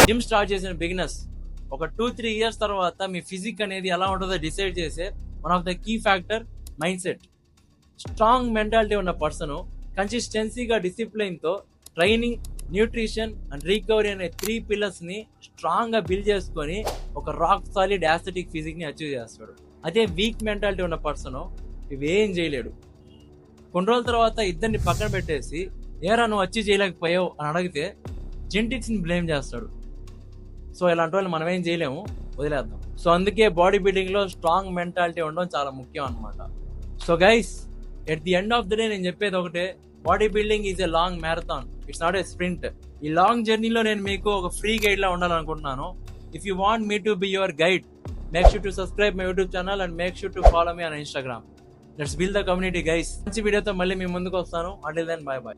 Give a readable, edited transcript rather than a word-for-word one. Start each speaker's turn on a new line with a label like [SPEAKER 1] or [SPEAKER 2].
[SPEAKER 1] Gym start చేసిన beginners ఒక 2-3 years తర్వాత మీ ఫిజిక్ అనేది ఎలా ఉంటుందో డిసైడ్ చేసే one of the key factor mindset. Strong mentality ఉన్న పర్సన్ కన్సిస్టెన్సీగా డిసిప్లిన్తో ట్రైనింగ్, న్యూట్రిషన్ అండ్ రికవరీ అనే 3 పిల్లర్స్ని స్ట్రాంగ్గా బిల్డ్ చేసుకొని ఒక రాక్ సాలిడ్ యాస్థెటిక్ ఫిజిక్ని అచీవ్ చేస్తాడు. అదే వీక్ మెంటాలిటీ ఉన్న పర్సన్ ఇవేం చేయలేడు. కొన్ని రోజుల తర్వాత ఇద్దరిని పక్కన పెట్టేసి ఏరా నువ్వు అచీవ్ చేయలేకపోయావు అని అడిగితే జెనెటిక్స్ని బ్లేమ్ చేస్తాడు. సో ఇలాంటి వాళ్ళు మనం ఏం చేయలేము, వదిలేద్దాం. సో అందుకే బాడీ బిల్డింగ్లో స్ట్రాంగ్ మెంటాలిటీ ఉండడం చాలా ముఖ్యం అనమాట. So guys, at the end of the day నేను చెప్పేది ఒకటే, body building is a long marathon, it's not a sprint. ఈ లాంగ్ జర్నీలో నేను మీకు ఒక ఫ్రీ గైడ్ లా ఉండాలనుకుంటున్నాను. If you want me to be your guide, make sure to subscribe my YouTube channel and make sure to follow me on Instagram. Let's build the community guys. మంచి వీడియోతో మళ్ళీ మీ ముందుకు వస్తాను. Until then, bye by.